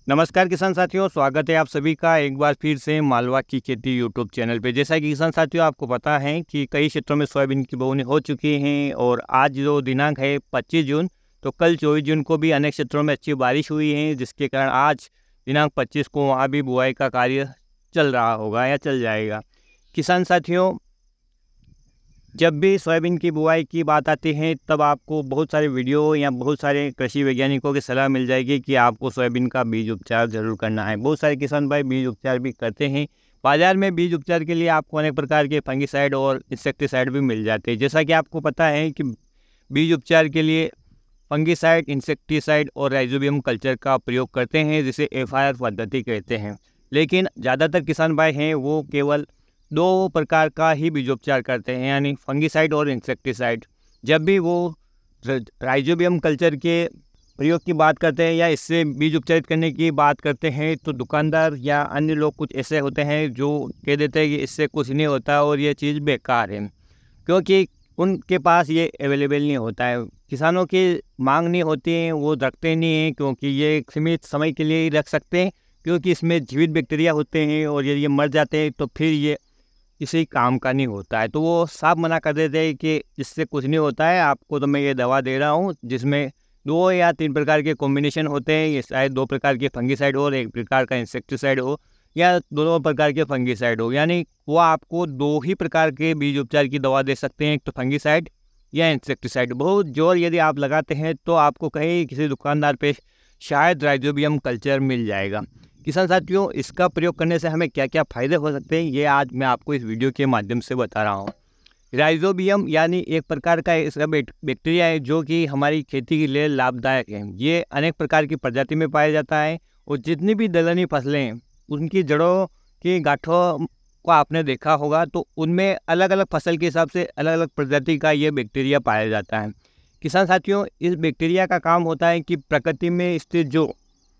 नमस्कार किसान साथियों, स्वागत है आप सभी का एक बार फिर से मालवा की खेती यूट्यूब चैनल पे। जैसा कि किसान साथियों आपको पता है कि कई क्षेत्रों में सोयाबीन की बुआई हो चुकी हैं और आज जो दिनांक है 25 जून, तो कल 24 जून को भी अनेक क्षेत्रों में अच्छी बारिश हुई है, जिसके कारण आज दिनांक 25 को वहाँ भी बुआई का कार्य चल रहा होगा या चल जाएगा। किसान साथियों, जब भी सोयाबीन की बुआई की बात आती है तब आपको बहुत सारे वीडियो या बहुत सारे कृषि वैज्ञानिकों की सलाह मिल जाएगी कि आपको सोयाबीन का बीज उपचार ज़रूर करना है। बहुत सारे किसान भाई बीज उपचार भी करते हैं। बाज़ार में बीज उपचार के लिए आपको अनेक प्रकार के फंगिसाइड और इंसेक्टिसाइड भी मिल जाते हैं। जैसा कि आपको पता है कि बीज उपचार के लिए फंगिसाइड, इंसेक्टिसाइड और राइजोबियम कल्चर का प्रयोग करते हैं, जिसे FIR पद्धति कहते हैं। लेकिन ज़्यादातर किसान भाई हैं वो केवल 2 प्रकार का ही बीजोपचार करते हैं, यानी फंगिसाइड और इंसेक्टिसाइड। जब भी वो राइजोबियम कल्चर के प्रयोग की बात करते हैं या इससे बीज उपचारित करने की बात करते हैं तो दुकानदार या अन्य लोग कुछ ऐसे होते हैं जो कह देते हैं कि इससे कुछ नहीं होता और ये चीज़ बेकार है, क्योंकि उनके पास ये अवेलेबल नहीं होता है। किसानों की मांग नहीं होती है, वो रखते नहीं हैं, क्योंकि ये सीमित समय के लिए ही रख सकते हैं, क्योंकि इसमें जीवित बैक्टीरिया होते हैं और यदि ये मर जाते हैं तो फिर ये किसी काम का नहीं होता है। तो वो साफ मना कर देते हैं कि इससे कुछ नहीं होता है, आपको तो मैं ये दवा दे रहा हूँ जिसमें 2 या 3 प्रकार के कॉम्बिनेशन होते हैं। ये शायद 2 प्रकार के फंगिसाइड हो और 1 प्रकार का इंसेक्टिसाइड हो या दोनों प्रकार के फंगिसाइड हो, यानी वो आपको 2 ही प्रकार के बीज उपचार की दवा दे सकते हैं, एक तो फंगिसाइड या इंसेक्टिसाइड। बहुत जोर यदि आप लगाते हैं तो आपको कहीं किसी दुकानदार पे शायद राइजोबियम कल्चर मिल जाएगा। किसान साथियों, इसका प्रयोग करने से हमें क्या क्या फ़ायदे हो सकते हैं, ये आज मैं आपको इस वीडियो के माध्यम से बता रहा हूँ। राइजोबियम यानी एक प्रकार का इसका बैक्टीरिया है जो कि हमारी खेती के लिए लाभदायक है। ये अनेक प्रकार की प्रजाति में पाया जाता है और जितनी भी दलहनी फसलें हैं उनकी जड़ों की गांठों को आपने देखा होगा, तो उनमें अलग अलग फसल के हिसाब से अलग अलग प्रजाति का ये बैक्टीरिया पाया जाता है। किसान साथियों, इस बैक्टीरिया का काम होता है कि प्रकृति में स्थित जो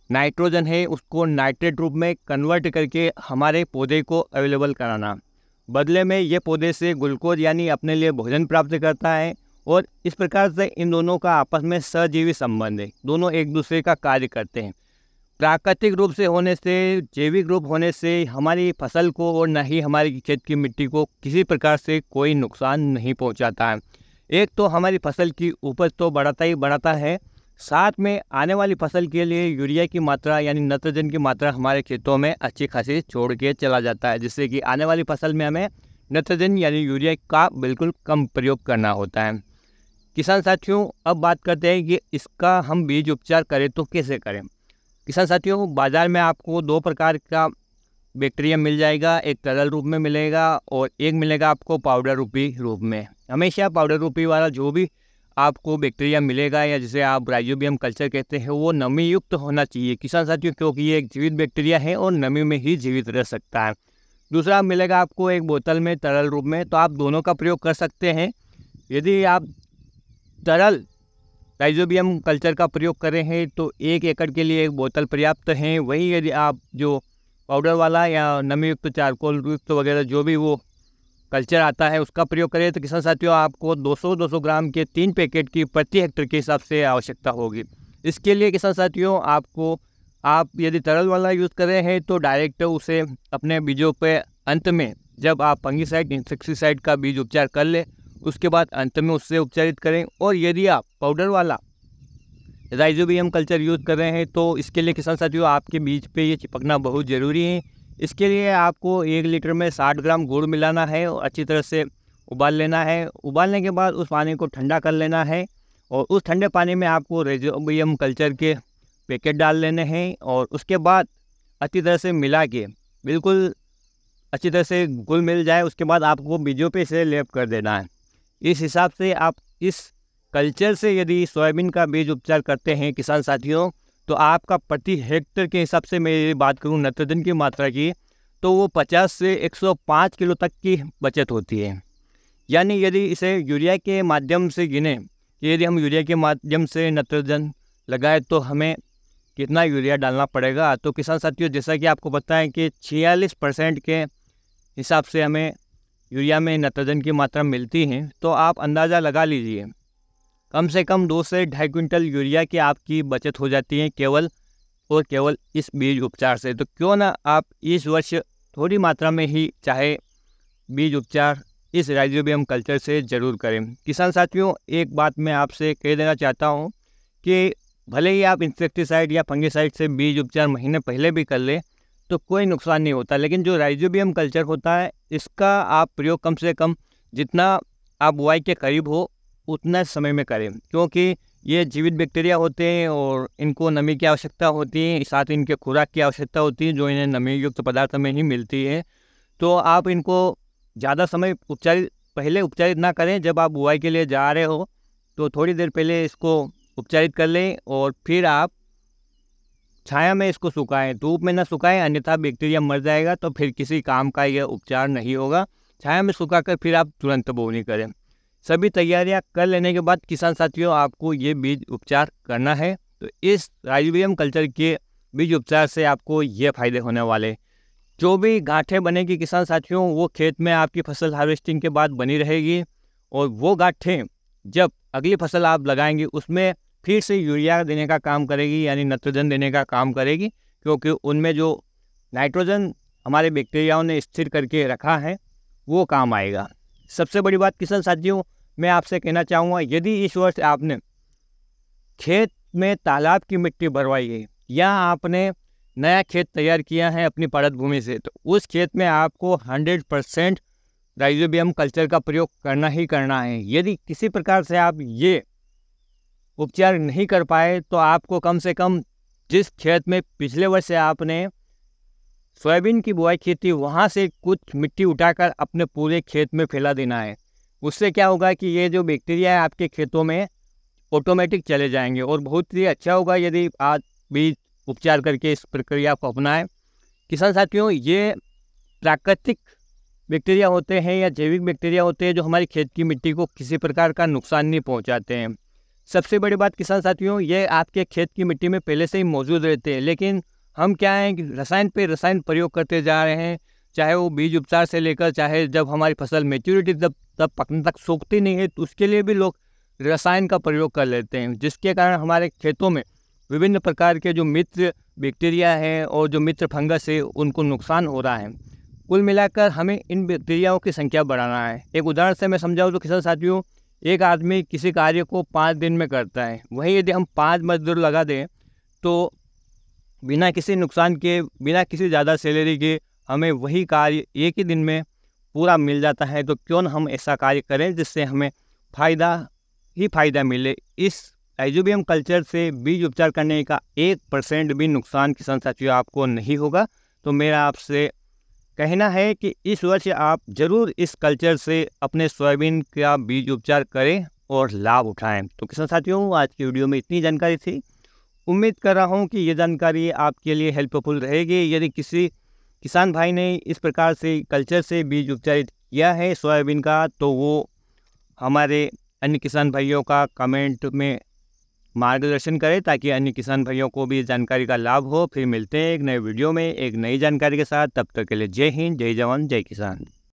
नाइट्रोजन है उसको नाइट्रेट रूप में कन्वर्ट करके हमारे पौधे को अवेलेबल कराना। बदले में ये पौधे से ग्लूकोज यानी अपने लिए भोजन प्राप्त करता है और इस प्रकार से इन दोनों का आपस में सहजीवी संबंध है, दोनों एक दूसरे का कार्य करते हैं। प्राकृतिक रूप से होने से, जैविक रूप होने से हमारी फसल को और न ही हमारी खेत की मिट्टी को किसी प्रकार से कोई नुकसान नहीं पहुंचाता है। एक तो हमारी फसल की उपज तो बढ़ाता ही बढ़ाता है, साथ में आने वाली फसल के लिए यूरिया की मात्रा यानी नाइट्रोजन की मात्रा हमारे खेतों में अच्छी खासी छोड़ के चला जाता है, जिससे कि आने वाली फसल में हमें नाइट्रोजन यानी यूरिया का बिल्कुल कम प्रयोग करना होता है। किसान साथियों, अब बात करते हैं कि इसका हम बीज उपचार करें तो कैसे करें। किसान साथियों, बाज़ार में आपको 2 प्रकार का बैक्टीरिया मिल जाएगा, एक तरल रूप में मिलेगा और एक मिलेगा आपको पाउडर रूपी रूप में। हमेशा पाउडर रूपी वाला जो भी आपको बैक्टीरिया मिलेगा या जिसे आप राइजोबियम कल्चर कहते हैं वो नमी युक्त होना चाहिए किसान साथियों, क्योंकि ये एक जीवित बैक्टीरिया है और नमी में ही जीवित रह सकता है। दूसरा मिलेगा आपको एक बोतल में तरल रूप में, तो आप दोनों का प्रयोग कर सकते हैं। यदि आप तरल राइजोबियम कल्चर का प्रयोग कर रहे हैं तो 1 एकड़ के लिए 1 बोतल पर्याप्त है। वहीं यदि आप जो पाउडर वाला या नमी युक्त, चारकोल युक्त वगैरह जो भी वो कल्चर आता है उसका प्रयोग करें तो किसान साथियों आपको 200-200 ग्राम के 3 पैकेट की प्रति हेक्टेयर के हिसाब से आवश्यकता होगी। इसके लिए किसान साथियों आप यदि तरल वाला यूज़ कर रहे हैं तो डायरेक्ट उसे अपने बीजों पे अंत में, जब आप फंगिसाइड, इंसेक्टिसाइड का बीज उपचार कर ले उसके बाद अंत में उससे उपचारित करें। और यदि आप पाउडर वाला राइजोबियम कल्चर यूज़ कर रहे हैं तो इसके लिए किसान साथियों आपके बीज पे ये चिपकना बहुत ज़रूरी है। इसके लिए आपको 1 लीटर में 60 ग्राम गुड़ मिलाना है और अच्छी तरह से उबाल लेना है। उबालने के बाद उस पानी को ठंडा कर लेना है और उस ठंडे पानी में आपको राइजोबियम कल्चर के पैकेट डाल लेने हैं और उसके बाद अच्छी तरह से मिला के बिल्कुल अच्छी तरह से घुल मिल जाए, उसके बाद आपको बीजों पे इसे लेप कर देना है। इस हिसाब से आप इस कल्चर से यदि सोयाबीन का बीज उपचार करते हैं किसान साथियों, तो आपका प्रति हेक्टेयर के हिसाब से मैं ये बात करूँ नाइट्रोजन की मात्रा की, तो वो 50 से 105 किलो तक की बचत होती है। यानी यदि इसे यूरिया के माध्यम से गिने, यदि हम यूरिया के माध्यम से नाइट्रोजन लगाए तो हमें कितना यूरिया डालना पड़ेगा, तो किसान साथियों जैसा कि आपको पता है कि 46% के हिसाब से हमें यूरिया में नाइट्रोजन की मात्रा मिलती है। तो आप अंदाज़ा लगा लीजिए, कम से कम 2 से 2.5 क्विंटल यूरिया की आपकी बचत हो जाती है केवल और केवल इस बीज उपचार से। तो क्यों ना आप इस वर्ष थोड़ी मात्रा में ही चाहे बीज उपचार इस राइजोबियम कल्चर से ज़रूर करें। किसान साथियों, एक बात मैं आपसे कह देना चाहता हूँ कि भले ही आप इंसेक्टिसाइड या फंगिसाइड से बीज उपचार महीने पहले भी कर लें तो कोई नुकसान नहीं होता, लेकिन जो राइजोबियम कल्चर होता है इसका आप प्रयोग कम से कम जितना आप बुआई के करीब हो उतना समय में करें, क्योंकि ये जीवित बैक्टीरिया होते हैं और इनको नमी की आवश्यकता होती है, साथ ही इनके खुराक की आवश्यकता होती है जो इन्हें नमी युक्त पदार्थ में ही मिलती है। तो आप इनको ज़्यादा समय पहले उपचारित ना करें। जब आप बुआई के लिए जा रहे हो तो थोड़ी देर पहले इसको उपचारित कर लें और फिर आप छाया में इसको सुखाएं, धूप में ना सुखाएं, अन्यथा बैक्टीरिया मर जाएगा तो फिर किसी काम का यह उपचार नहीं होगा। छाया में सुखाकर फिर आप तुरंत बोनी करें। सभी तैयारियां कर लेने के बाद किसान साथियों आपको ये बीज उपचार करना है। तो इस राइजोबियम कल्चर के बीज उपचार से आपको ये फायदे होने वाले, जो भी गांठें बनेगी किसान साथियों वो खेत में आपकी फसल हार्वेस्टिंग के बाद बनी रहेगी, और वो गांठें जब अगली फसल आप लगाएंगे उसमें फिर से यूरिया देने का काम करेगी, यानी नाइट्रोजन देने का काम करेगी, क्योंकि उनमें जो नाइट्रोजन हमारे बैक्टीरियाओं ने स्थिर करके रखा है वो काम आएगा। सबसे बड़ी बात किसान साथियों मैं आपसे कहना चाहूँगा, यदि इस वर्ष आपने खेत में तालाब की मिट्टी भरवाई है या आपने नया खेत तैयार किया है अपनी पड़त भूमि से, तो उस खेत में आपको 100% राइजोबियम कल्चर का प्रयोग करना ही करना है। यदि किसी प्रकार से आप ये उपचार नहीं कर पाए तो आपको कम से कम जिस खेत में पिछले वर्ष से आपने सोयाबीन की बुआई की थी वहाँ से कुछ मिट्टी उठाकर अपने पूरे खेत में फैला देना है। उससे क्या होगा कि ये जो बैक्टीरिया है आपके खेतों में ऑटोमेटिक चले जाएंगे, और बहुत ही अच्छा होगा यदि आप बीज उपचार करके इस प्रक्रिया को अपनाएं। किसान साथियों, ये प्राकृतिक बैक्टीरिया होते हैं या जैविक बैक्टीरिया होते हैं जो हमारी खेत की मिट्टी को किसी प्रकार का नुकसान नहीं पहुंचाते हैं। सबसे बड़ी बात किसान साथियों, ये आपके खेत की मिट्टी में पहले से ही मौजूद रहते हैं, लेकिन हम क्या हैं कि रसायन पे रसायन प्रयोग करते जा रहे हैं, चाहे वो बीज उपचार से लेकर चाहे जब हमारी फसल मेच्योरिटी तब पकने तक सूखती नहीं है तो उसके लिए भी लोग रसायन का प्रयोग कर लेते हैं, जिसके कारण हमारे खेतों में विभिन्न प्रकार के जो मित्र बैक्टीरिया हैं और जो मित्र फंगस है उनको नुकसान हो रहा है। कुल मिलाकर हमें इन बैक्टीरियाओं की संख्या बढ़ाना है। एक उदाहरण से मैं समझाऊँ तो किसान साथियों, एक आदमी किसी कार्य को 5 दिन में करता है, वहीं यदि हम 5 मजदूर लगा दें तो बिना किसी नुकसान के, बिना किसी ज़्यादा सैलरी के हमें वही कार्य एक ही दिन में पूरा मिल जाता है। तो क्यों न हम ऐसा कार्य करें जिससे हमें फ़ायदा ही फ़ायदा मिले। इस राइजोबियम कल्चर से बीज उपचार करने का 1% भी नुकसान किसान साथियों आपको नहीं होगा। तो मेरा आपसे कहना है कि इस वर्ष आप ज़रूर इस कल्चर से अपने सोयाबीन का बीज उपचार करें और लाभ उठाएं। तो किसान साथियों, आज की वीडियो में इतनी जानकारी थी। उम्मीद कर रहा हूं कि ये जानकारी आपके लिए हेल्पफुल रहेगी। यदि किसी किसान भाई ने इस प्रकार से कल्चर से बीज उपचारित किया है सोयाबीन का, तो वो हमारे अन्य किसान भाइयों का कमेंट में मार्गदर्शन करें ताकि अन्य किसान भाइयों को भी इस जानकारी का लाभ हो। फिर मिलते हैं एक नए वीडियो में एक नई जानकारी के साथ। तब तक के लिए जय हिंद, जय जवान, जय किसान।